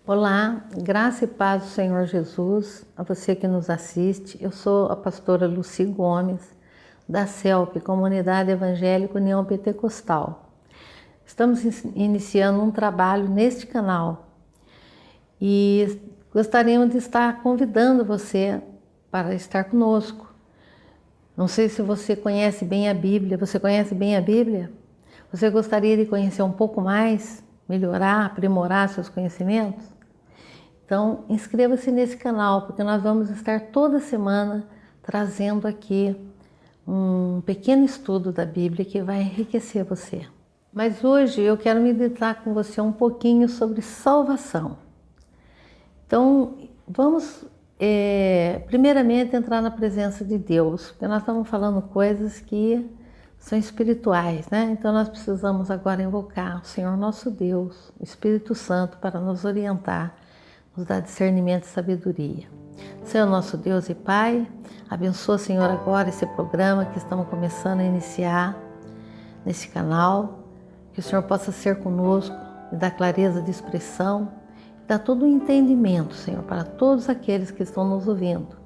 Olá, graça e paz do Senhor Jesus, a você que nos assiste. Eu sou a pastora Lucy Gomes, da CELP, Comunidade Evangélica União Pentecostal. Estamos iniciando um trabalho neste canal e gostaríamos de estar convidando você para estar conosco. Não sei se você conhece bem a Bíblia. Você conhece bem a Bíblia? Você gostaria de conhecer um pouco mais, melhorar, aprimorar seus conhecimentos? Então, inscreva-se nesse canal, porque nós vamos estar toda semana trazendo aqui um pequeno estudo da Bíblia que vai enriquecer você. Mas hoje eu quero meditar com você um pouquinho sobre salvação. Então, vamos primeiramente entrar na presença de Deus, porque nós estamos falando coisas que são espirituais, né? Então nós precisamos agora invocar o Senhor nosso Deus, o Espírito Santo, para nos orientar, nos dar discernimento e sabedoria. Senhor nosso Deus e Pai, abençoa, Senhor, agora esse programa que estamos começando a iniciar nesse canal, que o Senhor possa ser conosco e dar clareza de expressão, dar todo o entendimento, Senhor, para todos aqueles que estão nos ouvindo,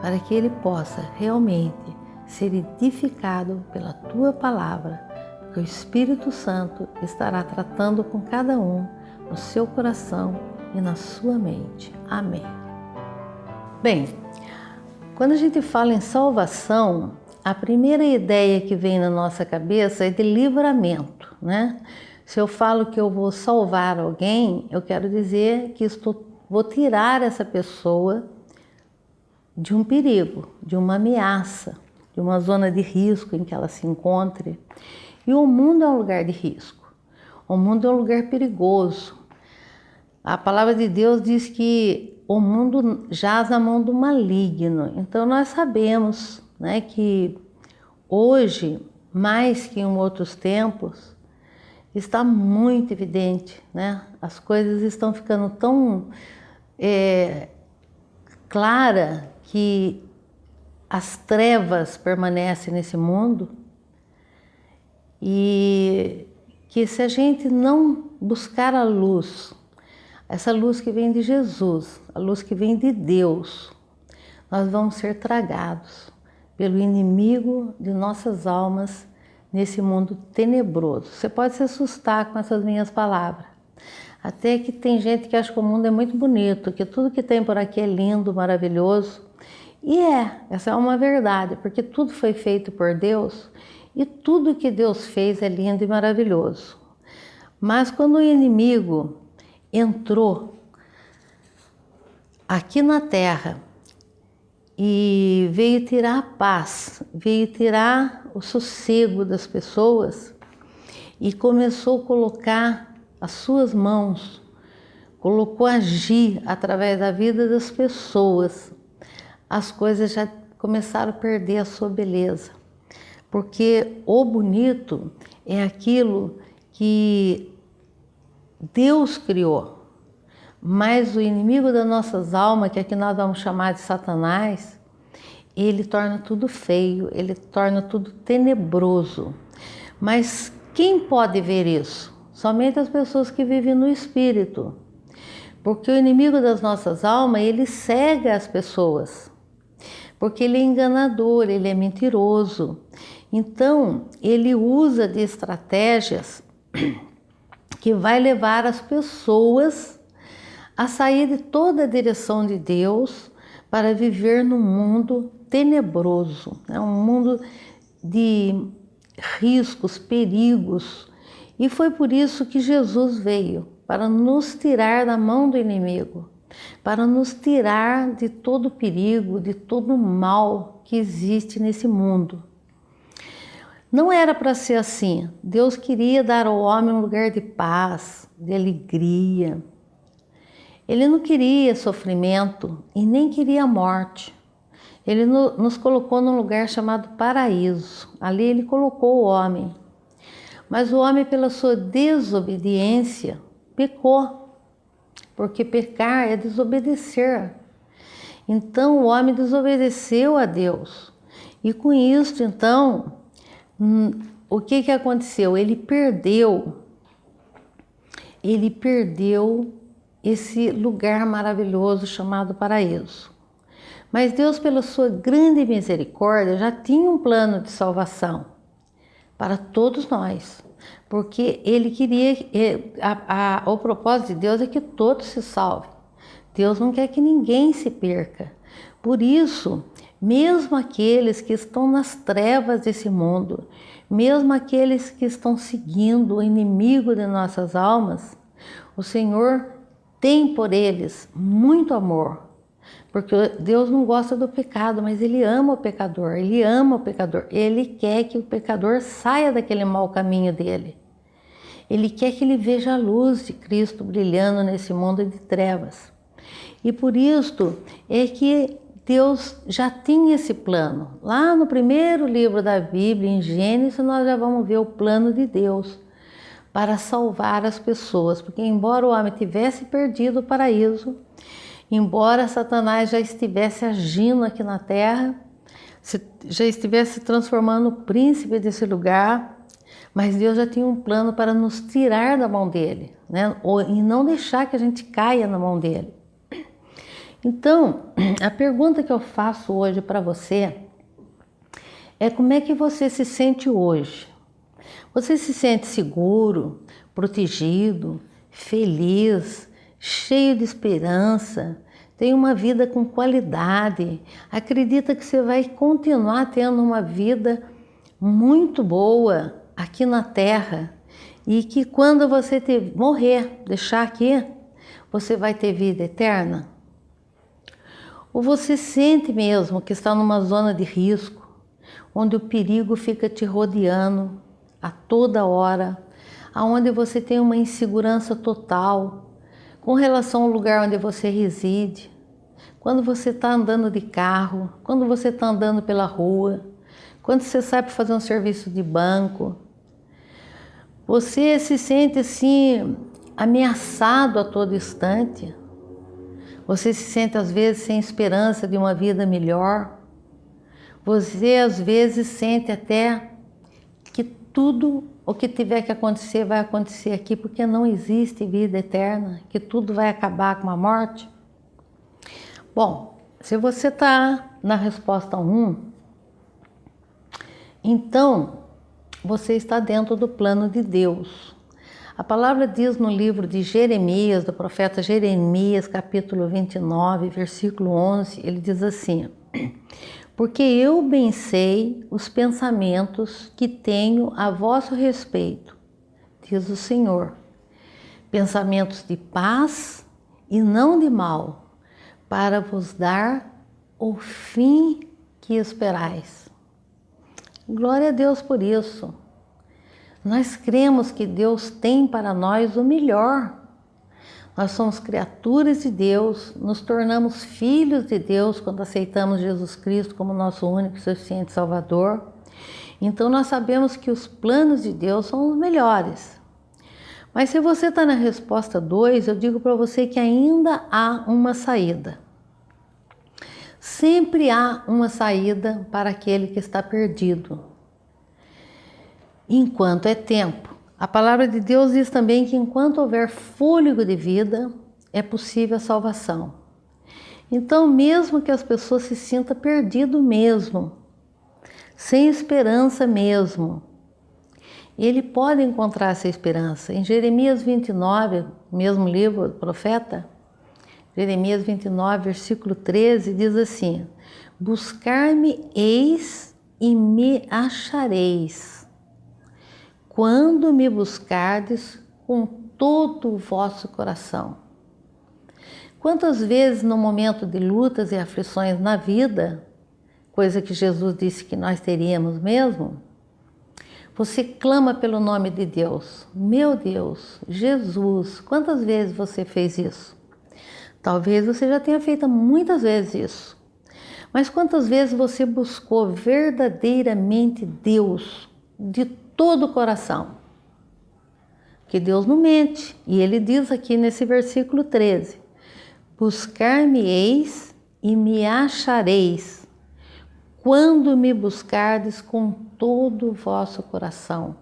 para que Ele possa realmente ser edificado pela Tua Palavra, porque o Espírito Santo estará tratando com cada um no seu coração e na sua mente. Amém. Bem, quando a gente fala em salvação, a primeira ideia que vem na nossa cabeça é de livramento, né? Se eu falo que eu vou salvar alguém, eu quero dizer que vou tirar essa pessoa de um perigo, de uma ameaça, de uma zona de risco em que ela se encontre. E o mundo é um lugar de risco, o mundo é um lugar perigoso. A palavra de Deus diz que o mundo jaz na mão do maligno. Então nós sabemos, né, que hoje, mais que em outros tempos, está muito evidente, né? As coisas estão ficando tão claras que as trevas permanecem nesse mundo e que se a gente não buscar a luz, essa luz que vem de Jesus, a luz que vem de Deus, nós vamos ser tragados pelo inimigo de nossas almas nesse mundo tenebroso. Você pode se assustar com essas minhas palavras. Até que tem gente que acha que o mundo é muito bonito, que tudo que tem por aqui é lindo, maravilhoso. E essa é uma verdade, porque tudo foi feito por Deus e tudo que Deus fez é lindo e maravilhoso. Mas quando o inimigo entrou aqui na terra e veio tirar a paz, veio tirar o sossego das pessoas e começou a colocar as suas mãos, colocou a agir através da vida das pessoas, as coisas já começaram a perder a sua beleza. Porque o bonito é aquilo que Deus criou. Mas o inimigo das nossas almas, que aqui nós vamos chamar de Satanás, ele torna tudo feio, ele torna tudo tenebroso. Mas quem pode ver isso? Somente as pessoas que vivem no Espírito. Porque o inimigo das nossas almas, ele cega as pessoas. Porque ele é enganador, ele é mentiroso. Então, ele usa de estratégias que vai levar as pessoas a sair de toda a direção de Deus para viver num mundo tenebroso, né? Um mundo de riscos, perigos. E foi por isso que Jesus veio, para nos tirar da mão do inimigo, para nos tirar de todo o perigo, de todo o mal que existe nesse mundo. Não era para ser assim. Deus queria dar ao homem um lugar de paz, de alegria. Ele não queria sofrimento e nem queria morte. Ele nos colocou num lugar chamado paraíso. Ali ele colocou o homem. Mas o homem, pela sua desobediência, pecou. Porque pecar é desobedecer. Então o homem desobedeceu a Deus. E com isso, então, o que aconteceu? Ele perdeu esse lugar maravilhoso chamado paraíso. Mas Deus, pela sua grande misericórdia, já tinha um plano de salvação para todos nós, porque Ele queria, o propósito de Deus é que todos se salvem. Deus não quer que ninguém se perca. Por isso, mesmo aqueles que estão nas trevas desse mundo, mesmo aqueles que estão seguindo o inimigo de nossas almas, o Senhor tem por eles muito amor, porque Deus não gosta do pecado, mas Ele ama o pecador, Ele ama o pecador, Ele quer que o pecador saia daquele mau caminho dele. Ele quer que ele veja a luz de Cristo brilhando nesse mundo de trevas. E por isso é que Deus já tinha esse plano. Lá no primeiro livro da Bíblia, em Gênesis, nós já vamos ver o plano de Deus para salvar as pessoas. Porque embora o homem tivesse perdido o paraíso, embora Satanás já estivesse agindo aqui na terra, já estivesse se transformando no príncipe desse lugar, mas Deus já tinha um plano para nos tirar da mão dele, né? E não deixar que a gente caia na mão dele. Então, a pergunta que eu faço hoje para você é: como é que você se sente hoje? Você se sente seguro, protegido, feliz, cheio de esperança, tem uma vida com qualidade, acredita que você vai continuar tendo uma vida muito boa aqui na Terra e que quando você morrer, deixar aqui, você vai ter vida eterna? Ou você sente mesmo que está numa zona de risco, onde o perigo fica te rodeando a toda hora, aonde você tem uma insegurança total com relação ao lugar onde você reside, quando você está andando de carro, quando você está andando pela rua, quando você sai para fazer um serviço de banco, você se sente assim ameaçado a todo instante? Você se sente às vezes sem esperança de uma vida melhor? Você às vezes sente até que tudo o que tiver que acontecer vai acontecer aqui, porque não existe vida eterna, que tudo vai acabar com a morte? Bom, se você está na resposta 1, então você está dentro do plano de Deus. A palavra diz no livro de Jeremias, do profeta Jeremias, capítulo 29, versículo 11, ele diz assim: porque eu bem sei os pensamentos que tenho a vosso respeito, diz o Senhor, pensamentos de paz e não de mal, para vos dar o fim que esperais. Glória a Deus por isso. Nós cremos que Deus tem para nós o melhor. Nós somos criaturas de Deus, nos tornamos filhos de Deus quando aceitamos Jesus Cristo como nosso único e suficiente Salvador. Então nós sabemos que os planos de Deus são os melhores. Mas se você está na resposta 2, eu digo para você que ainda há uma saída. Sempre há uma saída para aquele que está perdido. Enquanto é tempo. A palavra de Deus diz também que enquanto houver fôlego de vida, é possível a salvação. Então, mesmo que as pessoas se sintam perdido mesmo, sem esperança mesmo, ele pode encontrar essa esperança. Em Jeremias 29, mesmo livro do profeta, Jeremias 29, versículo 13, diz assim: buscar-me-eis e me achareis, quando me buscardes com todo o vosso coração. Quantas vezes no momento de lutas e aflições na vida, coisa que Jesus disse que nós teríamos mesmo, você clama pelo nome de Deus? Meu Deus, Jesus, quantas vezes você fez isso? Talvez você já tenha feito muitas vezes isso. Mas quantas vezes você buscou verdadeiramente Deus de todo o coração? Que Deus não mente. E ele diz aqui nesse versículo 13: buscar-me-eis e me achareis, quando me buscardes com todo o vosso coração.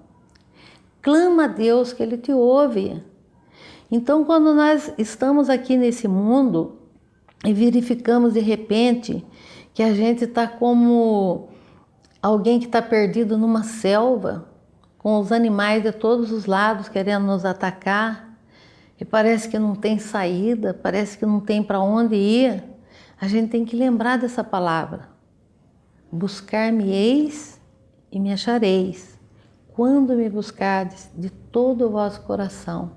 Clama a Deus que Ele te ouve. Então, quando nós estamos aqui nesse mundo e verificamos de repente que a gente está como alguém que está perdido numa selva, com os animais de todos os lados querendo nos atacar, e parece que não tem saída, parece que não tem para onde ir, a gente tem que lembrar dessa palavra. Buscar-me-eis e me achareis, quando me buscardes de todo o vosso coração.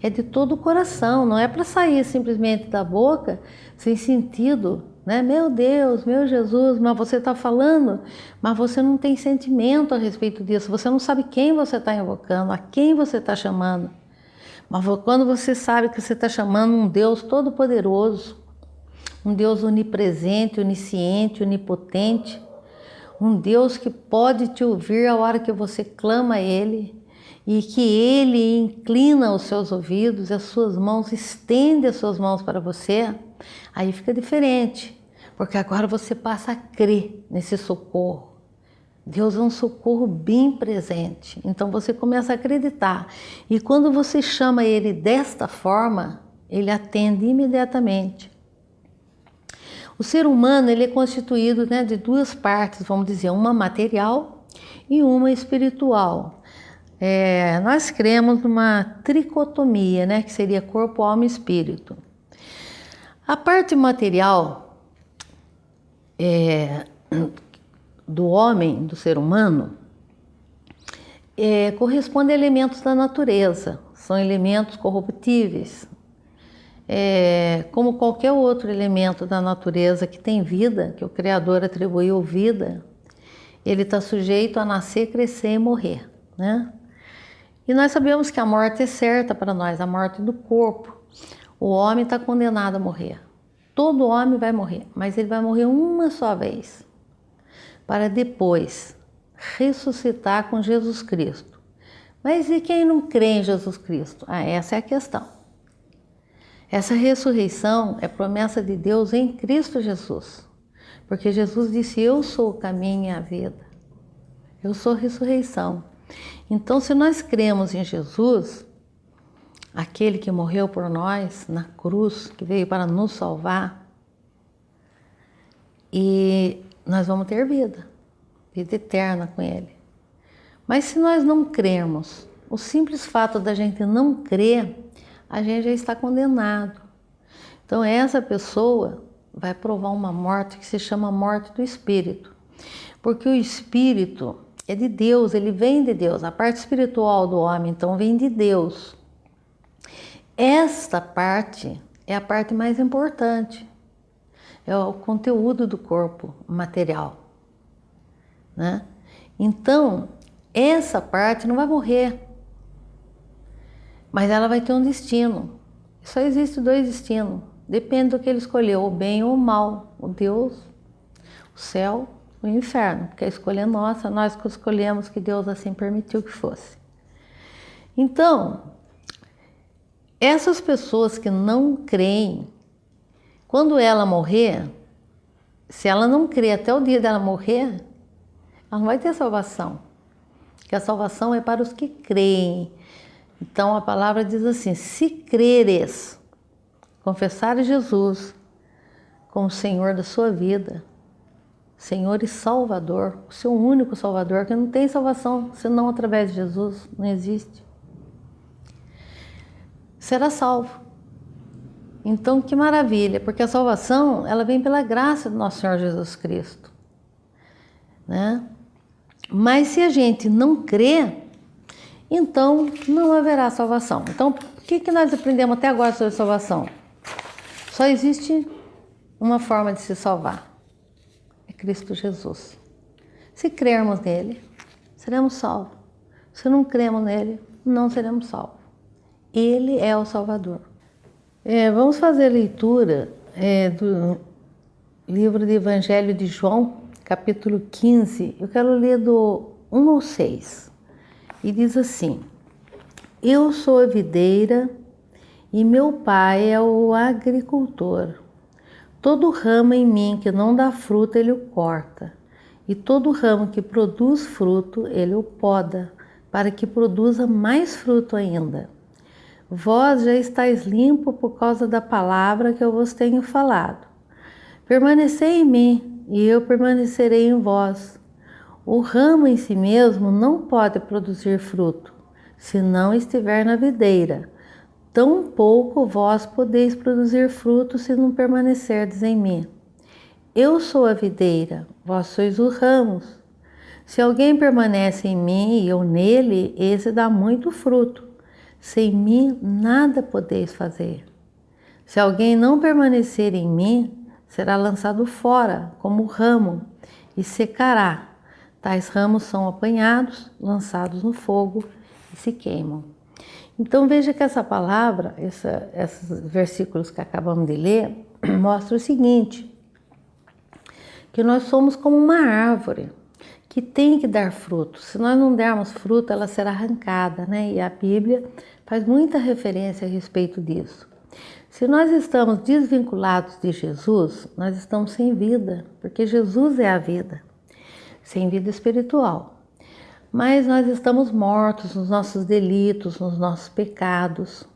É de todo o coração, não é para sair simplesmente da boca sem sentido, né? Meu Deus, meu Jesus, mas você está falando, mas você não tem sentimento a respeito disso, você não sabe quem você está invocando, a quem você está chamando. Mas quando você sabe que você está chamando um Deus todo-poderoso, um Deus onipresente, onisciente, onipotente, um Deus que pode te ouvir a hora que você clama a Ele e que Ele inclina os seus ouvidos, as suas mãos, estende as suas mãos para você, aí fica diferente, porque agora você passa a crer nesse socorro. Deus é um socorro bem presente, então você começa a acreditar. E quando você chama Ele desta forma, Ele atende imediatamente. O ser humano ele é constituído, né, de duas partes, vamos dizer, uma material e uma espiritual. Nós cremos numa tricotomia, né, que seria corpo, alma e espírito. A parte material do homem, do ser humano, corresponde a elementos da natureza, são elementos corruptíveis. Como qualquer outro elemento da natureza que tem vida, que o Criador atribuiu vida, ele está sujeito a nascer, crescer e morrer, né? E nós sabemos que a morte é certa para nós, a morte do corpo. O homem está condenado a morrer. Todo homem vai morrer, mas ele vai morrer uma só vez, para depois ressuscitar com Jesus Cristo. Mas e quem não crê em Jesus Cristo? Essa é a questão. Essa ressurreição é promessa de Deus em Cristo Jesus, porque Jesus disse, eu sou o caminho e a vida, eu sou a ressurreição. Então, se nós cremos em Jesus, aquele que morreu por nós na cruz, que veio para nos salvar, e nós vamos ter vida eterna com Ele. Mas se nós não crermos, o simples fato da gente não crer, a gente já está condenado. Então essa pessoa vai provar uma morte que se chama morte do espírito. Porque o espírito é de Deus, ele vem de Deus. A parte espiritual do homem, então, vem de Deus. Esta parte é a parte mais importante. É o conteúdo do corpo material, né? Então, essa parte não vai morrer. Mas ela vai ter um destino. Só existe dois destinos. Depende do que ele escolheu, o bem ou o mal. O Deus, o céu, o inferno. Porque a escolha é nossa, nós que escolhemos que Deus assim permitiu que fosse. Então, essas pessoas que não creem, quando ela morrer, se ela não crer até o dia dela morrer, ela não vai ter salvação. Porque a salvação é para os que creem. Então a palavra diz assim, se creres, confessares Jesus como Senhor da sua vida, Senhor e Salvador, o seu único Salvador, que não tem salvação senão através de Jesus, não existe, será salvo. Então que maravilha, porque a salvação ela vem pela graça do nosso Senhor Jesus Cristo, né? Mas se a gente não crê, então não haverá salvação. Então, o que nós aprendemos até agora sobre salvação? Só existe uma forma de se salvar. É Cristo Jesus. Se crermos nele, seremos salvos. Se não cremos nele, não seremos salvos. Ele é o Salvador. Vamos fazer a leitura do livro do Evangelho de João, capítulo 15. Eu quero ler do 1 ao 6. E diz assim, eu sou a videira e meu pai é o agricultor. Todo ramo em mim que não dá fruto, ele o corta. E todo ramo que produz fruto, ele o poda, para que produza mais fruto ainda. Vós já estáis limpo por causa da palavra que eu vos tenho falado. Permanecei em mim, e eu permanecerei em vós. O ramo em si mesmo não pode produzir fruto, se não estiver na videira. Tampouco vós podeis produzir fruto se não permanecerdes em mim. Eu sou a videira, vós sois os ramos. Se alguém permanece em mim e eu nele, esse dá muito fruto. Sem mim nada podeis fazer. Se alguém não permanecer em mim, será lançado fora como ramo e secará. Tais ramos são apanhados, lançados no fogo e se queimam. Então veja que essa palavra, esses versículos que acabamos de ler, mostram o seguinte, que nós somos como uma árvore que tem que dar fruto. Se nós não dermos fruto, ela será arrancada, né? E a Bíblia faz muita referência a respeito disso. Se nós estamos desvinculados de Jesus, nós estamos sem vida, porque Jesus é a vida, sem vida espiritual. Mas nós estamos mortos nos nossos delitos, nos nossos pecados,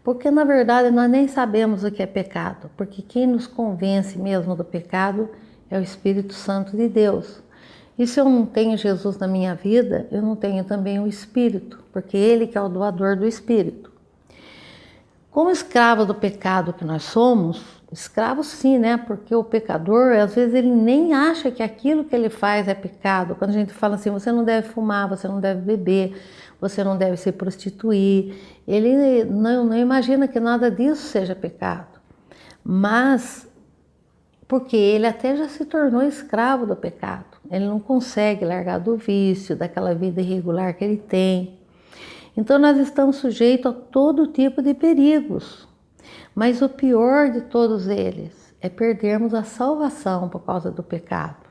porque na verdade nós nem sabemos o que é pecado, porque quem nos convence mesmo do pecado é o Espírito Santo de Deus. E se eu não tenho Jesus na minha vida, eu não tenho também o Espírito, porque Ele que é o doador do Espírito. Como escravo do pecado que nós somos, escravo sim, né? Porque o pecador, às vezes, ele nem acha que aquilo que ele faz é pecado. Quando a gente fala assim, você não deve fumar, você não deve beber, você não deve se prostituir, ele não imagina que nada disso seja pecado. Mas, porque ele até já se tornou escravo do pecado. Ele não consegue largar do vício, daquela vida irregular que ele tem. Então nós estamos sujeitos a todo tipo de perigos. Mas o pior de todos eles é perdermos a salvação por causa do pecado.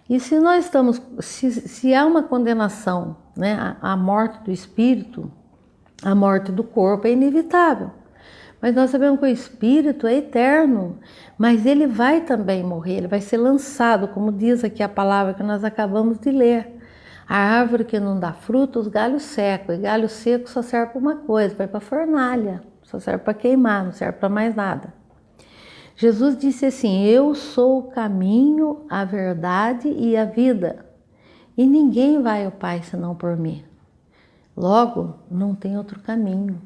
E se nós estamos, se há uma condenação, né, a morte do espírito, a morte do corpo é inevitável. Mas nós sabemos que o espírito é eterno, mas ele vai também morrer, ele vai ser lançado, como diz aqui a palavra que nós acabamos de ler. A árvore que não dá fruto, os galhos secam, e galho seco só serve para uma coisa, vai para a fornalha, só serve para queimar, não serve para mais nada. Jesus disse assim, eu sou o caminho, a verdade e a vida, e ninguém vai ao Pai senão por mim. Logo, não tem outro caminho.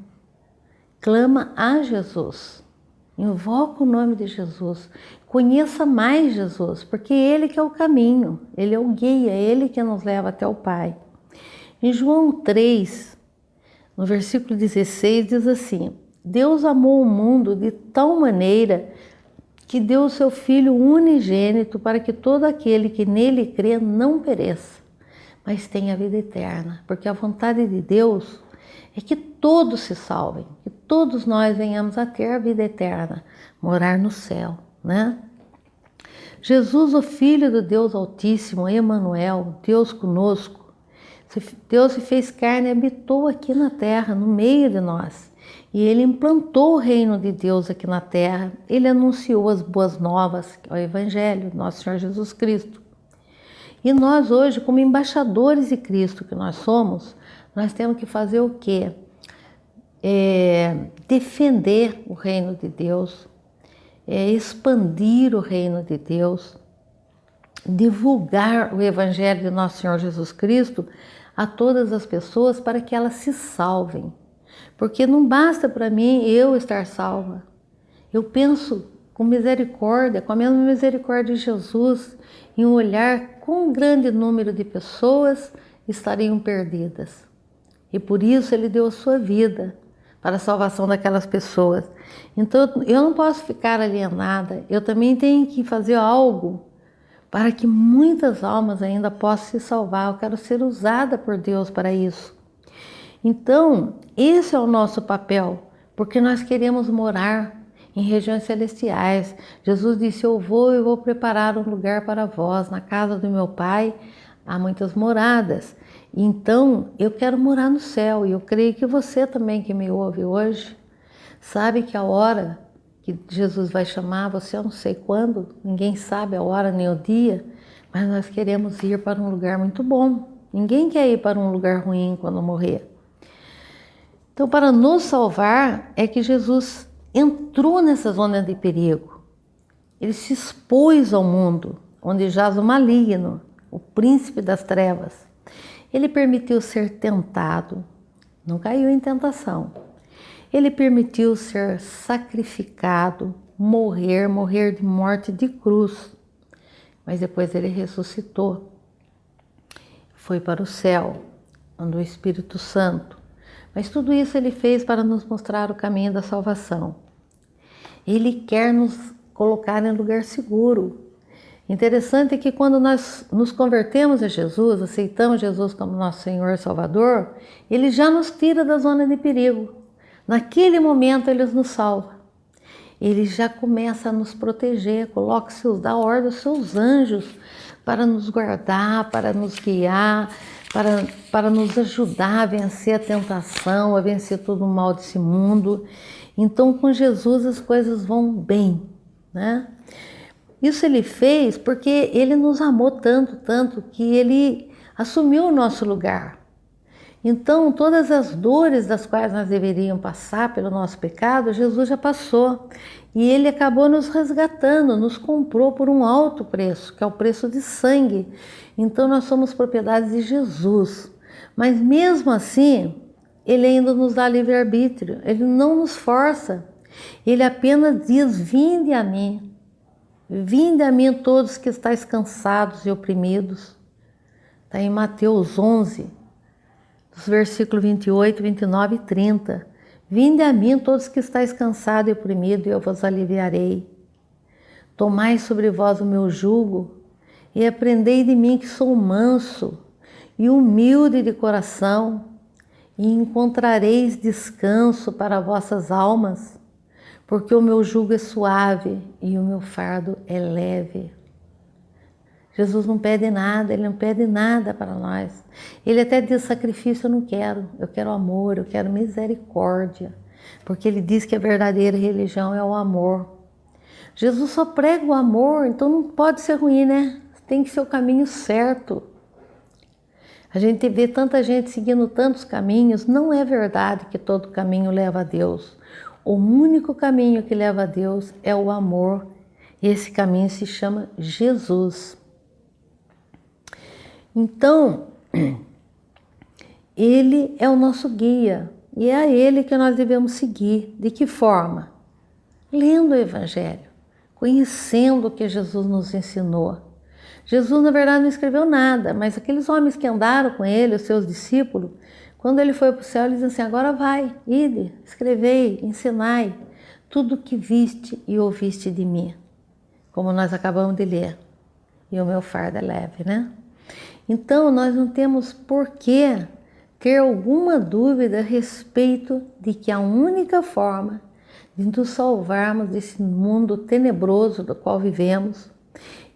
Clama a Jesus, invoca o nome de Jesus, conheça mais Jesus, porque Ele que é o caminho, Ele é o guia, Ele que nos leva até o Pai. Em João 3, no versículo 16, diz assim, Deus amou o mundo de tal maneira que deu o seu Filho unigênito para que todo aquele que nele crê não pereça, mas tenha vida eterna, porque a vontade de Deus é que todos se salvem, que todos nós venhamos a ter a vida eterna, morar no céu, né? Jesus, o Filho do Deus Altíssimo, Emanuel, Deus conosco, Deus se fez carne e habitou aqui na terra, no meio de nós. E Ele implantou o reino de Deus aqui na terra, Ele anunciou as boas novas, que é o Evangelho, nosso Senhor Jesus Cristo. E nós hoje, como embaixadores de Cristo que nós somos, nós temos que fazer o quê? Defender o reino de Deus, expandir o reino de Deus, divulgar o Evangelho de nosso Senhor Jesus Cristo a todas as pessoas para que elas se salvem. Porque não basta para mim eu estar salva. Eu penso com misericórdia, com a mesma misericórdia de Jesus, em um olhar com um grande número de pessoas estariam perdidas. E por isso Ele deu a sua vida para a salvação daquelas pessoas. Então eu não posso ficar alienada, eu também tenho que fazer algo para que muitas almas ainda possam se salvar. Eu quero ser usada por Deus para isso. Então, esse é o nosso papel, porque nós queremos morar em regiões celestiais. Jesus disse, eu vou preparar um lugar para vós, na casa do meu Pai há muitas moradas. Então, eu quero morar no céu, e eu creio que você também que me ouve hoje, sabe que a hora que Jesus vai chamar você, eu não sei quando, ninguém sabe a hora nem o dia, mas nós queremos ir para um lugar muito bom. Ninguém quer ir para um lugar ruim quando morrer. Então, para nos salvar, é que Jesus entrou nessa zona de perigo. Ele se expôs ao mundo, onde jaz o maligno, o príncipe das trevas. Ele permitiu ser tentado, não caiu em tentação. Ele permitiu ser sacrificado, morrer de morte de cruz. Mas depois ele ressuscitou. Foi para o céu, onde o Espírito Santo. Mas tudo isso ele fez para nos mostrar o caminho da salvação. Ele quer nos colocar em lugar seguro. Interessante é que quando nós nos convertemos a Jesus, aceitamos Jesus como nosso Senhor e Salvador, Ele já nos tira da zona de perigo. Naquele momento Ele nos salva. Ele já começa a nos proteger, dá ordem aos seus anjos para nos guardar, para nos guiar, para nos ajudar a vencer a tentação, a vencer todo o mal desse mundo. Então, com Jesus as coisas vão bem, né? Isso ele fez porque ele nos amou tanto, que ele assumiu o nosso lugar. Então, todas as dores das quais nós deveríamos passar pelo nosso pecado, Jesus já passou. E ele acabou nos resgatando, nos comprou por um alto preço, que é o preço de sangue. Então, nós somos propriedades de Jesus. Mas mesmo assim, ele ainda nos dá livre-arbítrio. Ele não nos força. Ele apenas diz: vinde a mim. Vinde a mim todos que estáis cansados e oprimidos. Está em Mateus 11, dos versículos 28, 29 e 30. Vinde a mim todos que estáis cansados e oprimidos, e eu vos aliviarei. Tomai sobre vós o meu jugo, e aprendei de mim que sou manso e humilde de coração, e encontrareis descanso para vossas almas, porque o meu jugo é suave e o meu fardo é leve. Jesus não pede nada, Ele não pede nada para nós. Ele até diz: sacrifício eu não quero, eu quero amor, eu quero misericórdia. Porque Ele diz que a verdadeira religião é o amor. Jesus só prega o amor, então não pode ser ruim, né? Tem que ser o caminho certo. A gente vê tanta gente seguindo tantos caminhos, não é verdade que todo caminho leva a Deus. O único caminho que leva a Deus é o amor. E esse caminho se chama Jesus. Então, Ele é o nosso guia e é a Ele que nós devemos seguir. De que forma? Lendo o Evangelho, conhecendo o que Jesus nos ensinou. Jesus, na verdade, não escreveu nada, mas aqueles homens que andaram com Ele, os seus discípulos, quando Ele foi para o céu, Ele disse assim: agora vai, ide, escrevei, ensinai tudo o que viste e ouviste de mim, como nós acabamos de ler. E o meu fardo é leve, né? Então, nós não temos por que ter alguma dúvida a respeito de que a única forma de nos salvarmos desse mundo tenebroso do qual vivemos,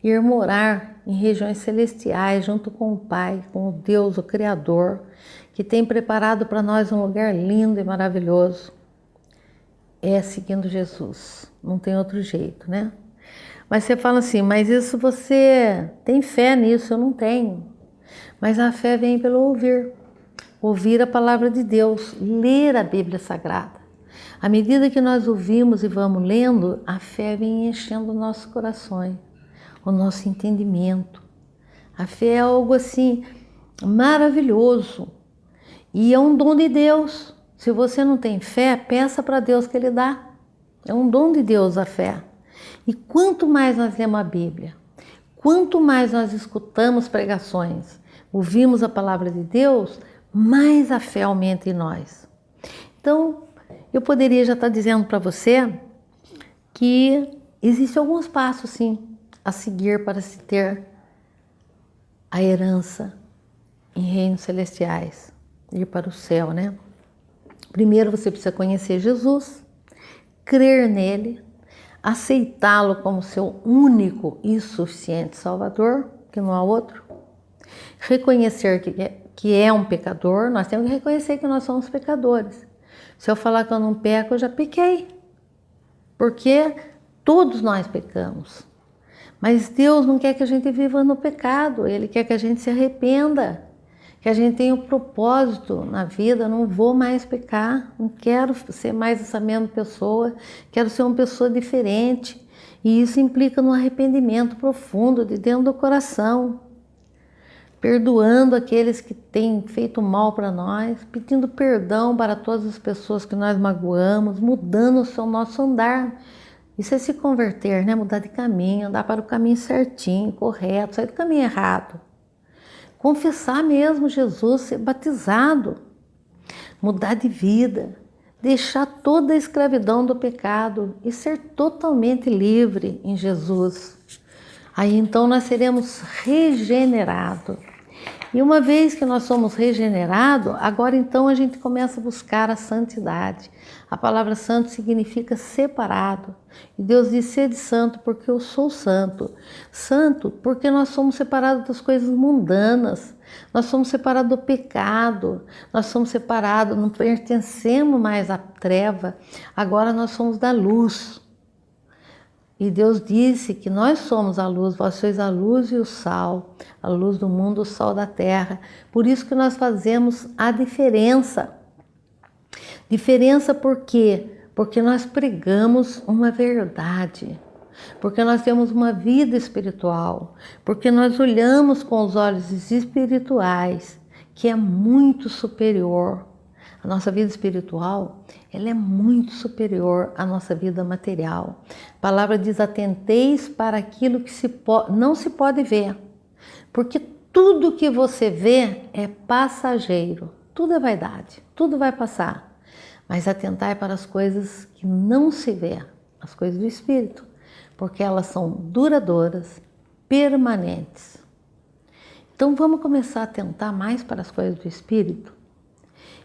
ir morar em regiões celestiais junto com o Pai, com o Deus, o Criador, que tem preparado para nós um lugar lindo e maravilhoso, é seguindo Jesus. Não tem outro jeito, né? Mas você fala assim: mas isso você tem fé nisso? Eu não tenho. Mas a fé vem pelo ouvir a palavra de Deus, ler a Bíblia Sagrada. À medida que nós ouvimos e vamos lendo, a fé vem enchendo os nossos corações, o nosso entendimento. A fé é algo assim maravilhoso e é um dom de Deus. Se você não tem fé, peça para Deus que Ele dá. É um dom de Deus a fé. E quanto mais nós lemos a Bíblia, quanto mais nós escutamos pregações, ouvimos a palavra de Deus, mais a fé aumenta em nós. Então, eu poderia já estar dizendo para você que existem alguns passos, sim, a seguir para se ter a herança em reinos celestiais, ir para o céu, né? Primeiro você precisa conhecer Jesus, crer nele, aceitá-lo como seu único e suficiente Salvador, que não há outro. Reconhecer que é um pecador, nós temos que reconhecer que nós somos pecadores. Se eu falar que eu não peco, eu já pequei. Porque todos nós pecamos. Mas Deus não quer que a gente viva no pecado, Ele quer que a gente se arrependa, que a gente tenha o propósito na vida, não vou mais pecar, não quero ser mais essa mesma pessoa, quero ser uma pessoa diferente. E isso implica num arrependimento profundo de dentro do coração, perdoando aqueles que têm feito mal para nós, pedindo perdão para todas as pessoas que nós magoamos, mudando o nosso andar. Isso é se converter, né? Mudar de caminho, andar para o caminho certinho, correto, sair do caminho errado. Confessar mesmo Jesus, ser batizado, mudar de vida, deixar toda a escravidão do pecado e ser totalmente livre em Jesus. Aí então nós seremos regenerados. E uma vez que nós somos regenerados, agora então a gente começa a buscar a santidade. A palavra santo significa separado. E Deus diz: sede santo porque eu sou santo. Santo porque nós somos separados das coisas mundanas. Nós somos separados do pecado. Nós somos separados, não pertencemos mais à treva. Agora nós somos da luz. E Deus disse que nós somos a luz, vós sois a luz e o sal, a luz do mundo, o sal da terra. Por isso que nós fazemos a diferença. Diferença por quê? Porque nós pregamos uma verdade, porque nós temos uma vida espiritual, porque nós olhamos com os olhos espirituais, que é muito superior. A nossa vida espiritual, ela é muito superior à nossa vida material. A palavra diz: atenteis para aquilo que não se pode ver, porque tudo que você vê é passageiro, tudo é vaidade, tudo vai passar. Mas atentai para as coisas que não se vê, as coisas do Espírito, porque elas são duradouras, permanentes. Então vamos começar a atentar mais para as coisas do Espírito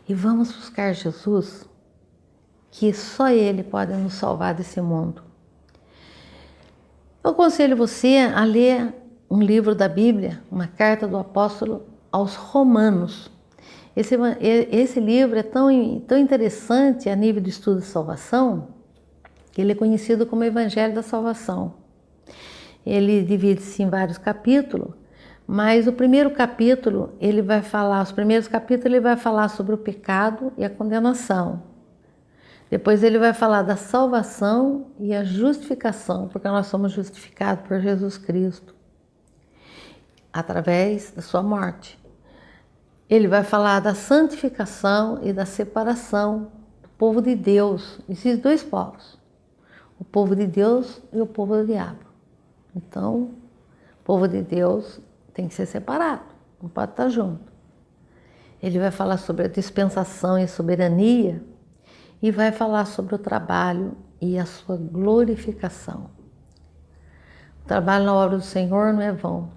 e vamos buscar Jesus, que só Ele pode nos salvar desse mundo. Eu aconselho você a ler um livro da Bíblia, uma carta do apóstolo aos Romanos. Esse livro é tão interessante a nível de estudo de salvação, que ele é conhecido como Evangelho da Salvação. Ele divide-se em vários capítulos, mas o primeiro capítulo, os primeiros capítulos ele vai falar sobre o pecado e a condenação. Depois ele vai falar da salvação e a justificação, porque nós somos justificados por Jesus Cristo, através da sua morte. Ele vai falar da santificação e da separação do povo de Deus. Existem dois povos, o povo de Deus e o povo do diabo. Então, o povo de Deus tem que ser separado, não pode estar junto. Ele vai falar sobre a dispensação e soberania e vai falar sobre o trabalho e a sua glorificação. O trabalho na obra do Senhor não é vão.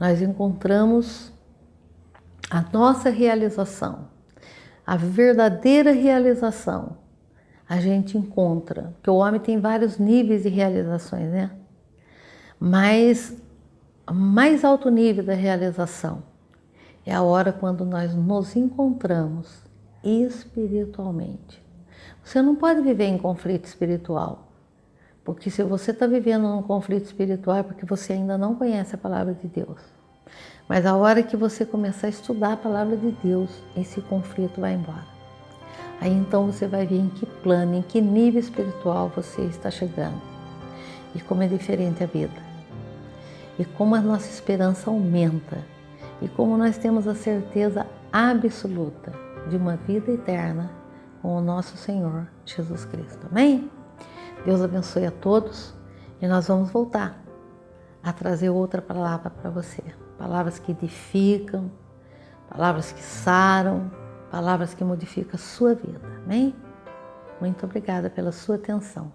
Nós encontramos a nossa realização, a verdadeira realização. A gente encontra, porque o homem tem vários níveis de realizações, né? Mas o mais alto nível da realização é a hora quando nós nos encontramos espiritualmente. Você não pode viver em conflito espiritual, porque se você está vivendo num conflito espiritual é porque você ainda não conhece a palavra de Deus. Mas a hora que você começar a estudar a palavra de Deus, esse conflito vai embora. Aí então você vai ver em que plano, em que nível espiritual você está chegando. E como é diferente a vida. E como a nossa esperança aumenta. E como nós temos a certeza absoluta de uma vida eterna com o nosso Senhor Jesus Cristo. Amém? Deus abençoe a todos e nós vamos voltar a trazer outra palavra para você. Palavras que edificam, palavras que saram, palavras que modificam a sua vida. Amém? Muito obrigada pela sua atenção.